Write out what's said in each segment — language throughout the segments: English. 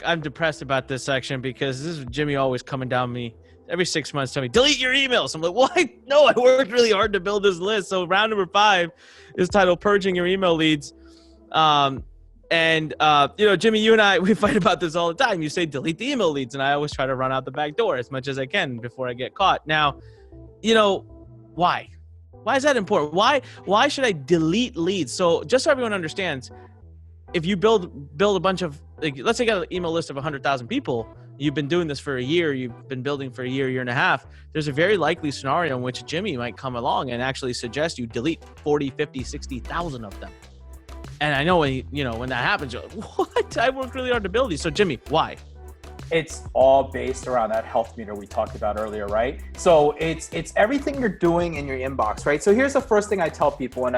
I'm depressed about this section because this is Jimmy always coming down me every 6 months telling me, delete your emails. I'm like, why? No, I worked really hard to build this list. So round number 5 is titled Purging Your Email Leads. Jimmy, you and I, we fight about this all the time. You say delete the email leads, and I always try to run out the back door as much as I can before I get caught. Now, why? Why is that important? Why should I delete leads? So just so everyone understands, if you build a bunch of, let's say you got an email list of 100,000 people, you've been doing this for a year, you've been building for a year and a half, there's a very likely scenario in which Jimmy might come along and actually suggest you delete 40, 50, 60,000 of them. And I know when that happens, you're like, what? I worked really hard to build these. So Jimmy, why? It's all based around that health meter we talked about earlier, right? So it's everything you're doing in your inbox, right? So here's the first thing I tell people, and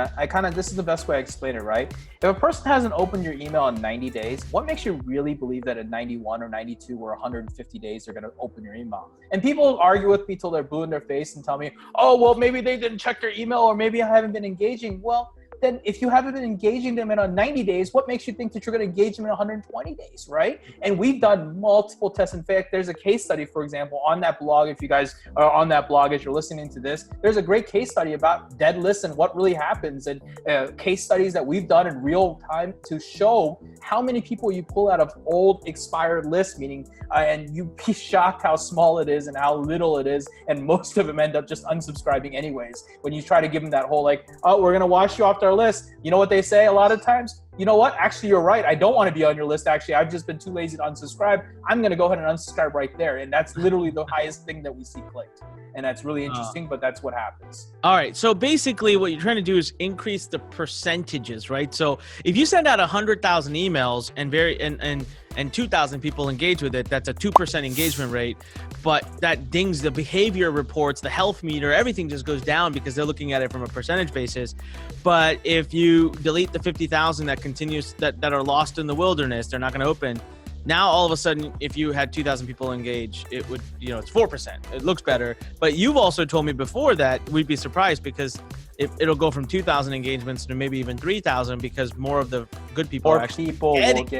this is the best way I explain it, right? If a person hasn't opened your email in 90 days, what makes you really believe that in 91 or 92 or 150 days they're going to open your email? And people argue with me till they're blue in their face and tell me, oh, well, maybe they didn't check their email, or maybe I haven't been engaging. Well, then if you haven't been engaging them in 90 days, what makes you think that you're going to engage them in 120 days, right? And we've done multiple tests. In fact, there's a case study, for example, on that blog. If you guys are on that blog as you're listening to this, there's a great case study about dead lists and what really happens, and case studies that we've done in real time to show how many people you pull out of old expired lists, meaning, and you'd be shocked how small it is and how little it is. And most of them end up just unsubscribing anyways. When you try to give them that whole like, oh, we're going to wash you off our list. You know what they say a lot of times? You know what? Actually, you're right. I don't want to be on your list. Actually, I've just been too lazy to unsubscribe. I'm going to go ahead and unsubscribe right there. And that's literally the highest thing that we see clicked. And that's really interesting, but that's what happens. All right. So basically what you're trying to do is increase the percentages, right? So if you send out 100,000 emails and 2,000 people engage with it, that's a 2% engagement rate. But that dings the behavior reports, the health meter, everything just goes down because they're looking at it from a percentage basis. But if you delete the 50,000 that are lost in the wilderness, they're not going to open. Now, all of a sudden, if you had 2,000 people engage, it would, it's 4%. It looks better. But you've also told me before that we'd be surprised because it'll go from 2,000 engagements to maybe even 3,000 because more of the good people will get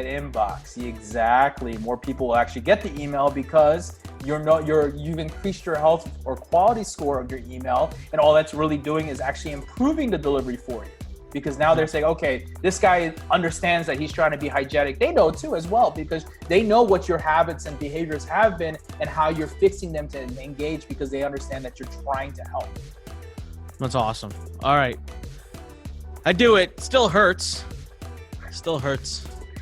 inbox. Exactly. More people will actually get the email because you've increased your health or quality score of your email, and all that's really doing is actually improving the delivery for you. Because now they're saying, okay, this guy understands that he's trying to be hygienic. They know too as well, because they know what your habits and behaviors have been and how you're fixing them to engage, because they understand that you're trying to help. That's awesome. All right. I do it. Still hurts.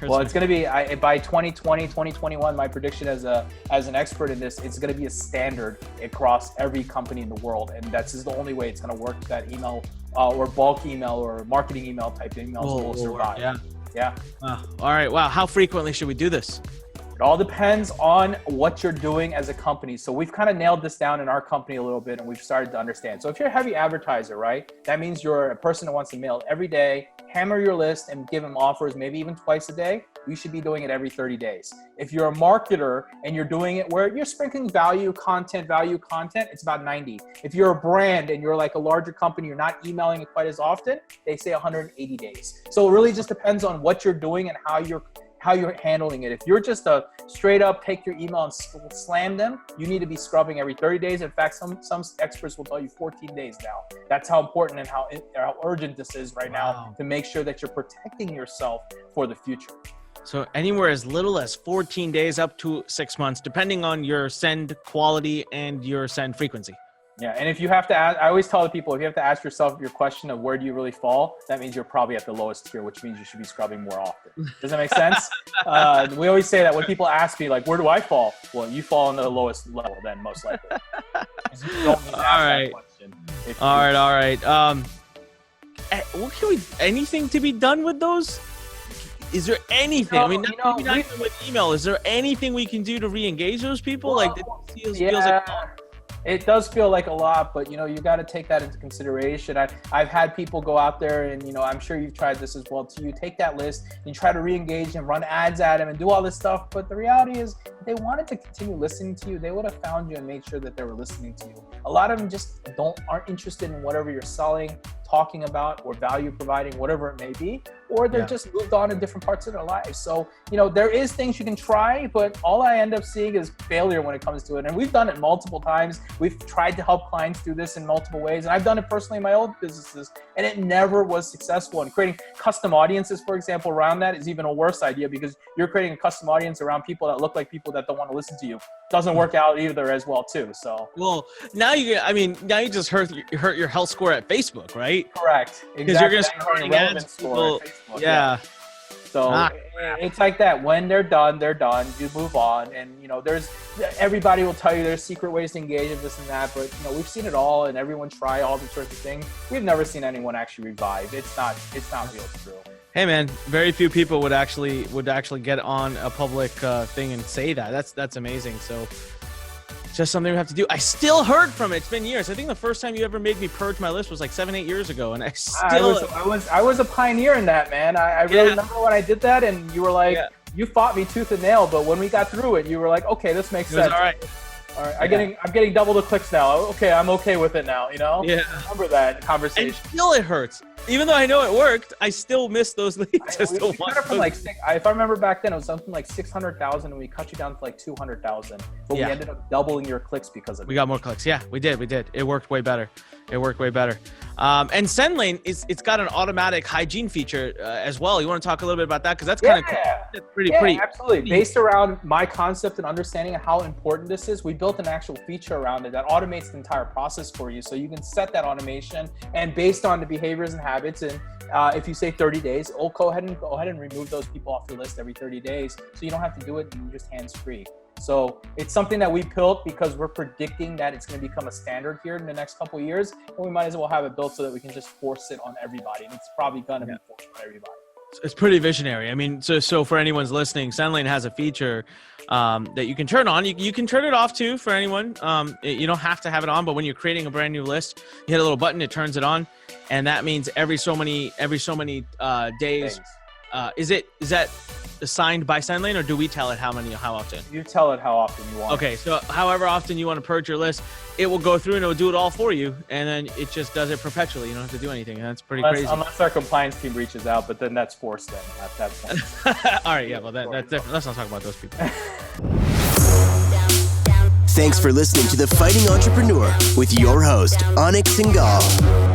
Well, it's going to be by 2020, 2021, my prediction as an expert in this, it's going to be a standard across every company in the world. And that's just the only way it's going to work. That email or bulk email or marketing email type emails will survive. Yeah. All right. Wow. How frequently should we do this? It all depends on what you're doing as a company. So we've kind of nailed this down in our company a little bit, and we've started to understand. So if you're a heavy advertiser, right, that means you're a person that wants to mail every day, hammer your list and give them offers, maybe even twice a day. You should be doing it every 30 days. If you're a marketer and you're doing it where you're sprinkling value content, it's about 90. If you're a brand and you're like a larger company, you're not emailing it quite as often, they say 180 days. So it really just depends on what you're doing and how you're handling it. If you're just a straight up take your email and slam them, you need to be scrubbing every 30 days. In fact, some experts will tell you 14 days now. That's how important and how urgent this is right now to make sure that you're protecting yourself for the future. So anywhere as little as 14 days up to 6 months, depending on your send quality and your send frequency. Yeah, and if you have to ask, I always tell the people, if you have to ask yourself your question of where do you really fall, that means you're probably at the lowest tier, which means you should be scrubbing more often. Does that make sense? We always say that when people ask me, like, where do I fall? Well, you fall on the lowest level then, most likely. You don't need to ask that question. All right. What can anything to be done with those? Is there anything? Not even with email. Is there anything we can do to re-engage those people? Well, feels like. It does feel like a lot, but you got to take that into consideration. I've had people go out there and, I'm sure you've tried this as well too. You take that list and you try to re-engage and run ads at them and do all this stuff. But the reality is, if they wanted to continue listening to you, they would have found you and made sure that they were listening to you. A lot of them just aren't interested in whatever you're selling, talking about, or value providing, whatever it may be. or they're just moved on in different parts of their lives. So, there is things you can try, but all I end up seeing is failure when it comes to it. And we've done it multiple times. We've tried to help clients do this in multiple ways. And I've done it personally in my own businesses, and it never was successful. And creating custom audiences, for example, around that is even a worse idea, because you're creating a custom audience around people that look like people that don't want to listen to you. Doesn't work out either as well too. So now you just hurt your health score at Facebook, right? Correct. Because you're going to start running ads. Yeah. So it's like that. When they're done. You move on, and everybody will tell you there's secret ways to engage and this and that. But we've seen it all, and everyone try all these sorts of things. We've never seen anyone actually revive. It's not real true. Hey man, very few people would actually get on a public thing and say that. That's amazing. So it's just something we have to do. I still heard from it. It's been years. I think the first time you ever made me purge my list was like 7-8 years ago, and I was a pioneer in that, man. I really remember when I did that, and you were like, you fought me tooth and nail, but when we got through it, you were like, okay, this makes sense. All right. All right, I'm getting double the clicks now. Okay, I'm okay with it now. Yeah. I remember that conversation. And still, it hurts. Even though I know it worked, I still miss those leads. If I remember back then, it was something like 600,000, and we cut you down to like 200,000. But we ended up doubling your clicks because of it. We got more clicks. Yeah, we did. It worked way better. And SendLane it's got an automatic hygiene feature as well. You want to talk a little bit about that, because that's kind of cool. It's pretty absolutely. Based around my concept and understanding of how important this is, we built an actual feature around it that automates the entire process for you. So you can set that automation, and based on the behaviors and habits, and if you say 30 days, go ahead and remove those people off your list every 30 days, so you don't have to do it, and you're just hands-free. So it's something that we built because we're predicting that it's going to become a standard here in the next couple of years, and we might as well have it built so that we can just force it on everybody. And it's probably going to be forced on everybody. It's pretty visionary. I mean, so for anyone's listening, SendLane has a feature that you can turn on. You can turn it off too for anyone. You don't have to have it on, but when you're creating a brand new list, you hit a little button, it turns it on, and that means every so many days. Is that assigned by SendLane, or do we tell it how often? You tell it how often you want. Okay, so however often you want to purge your list, it will go through and it will do it all for you, and then it just does it perpetually. You don't have to do anything. And that's pretty crazy. Unless our compliance team reaches out, but then that's forced then at that point. All right, yeah, well that's different. Let's not talk about those people. Thanks for listening to The Fighting Entrepreneur with your host, Anik Singal.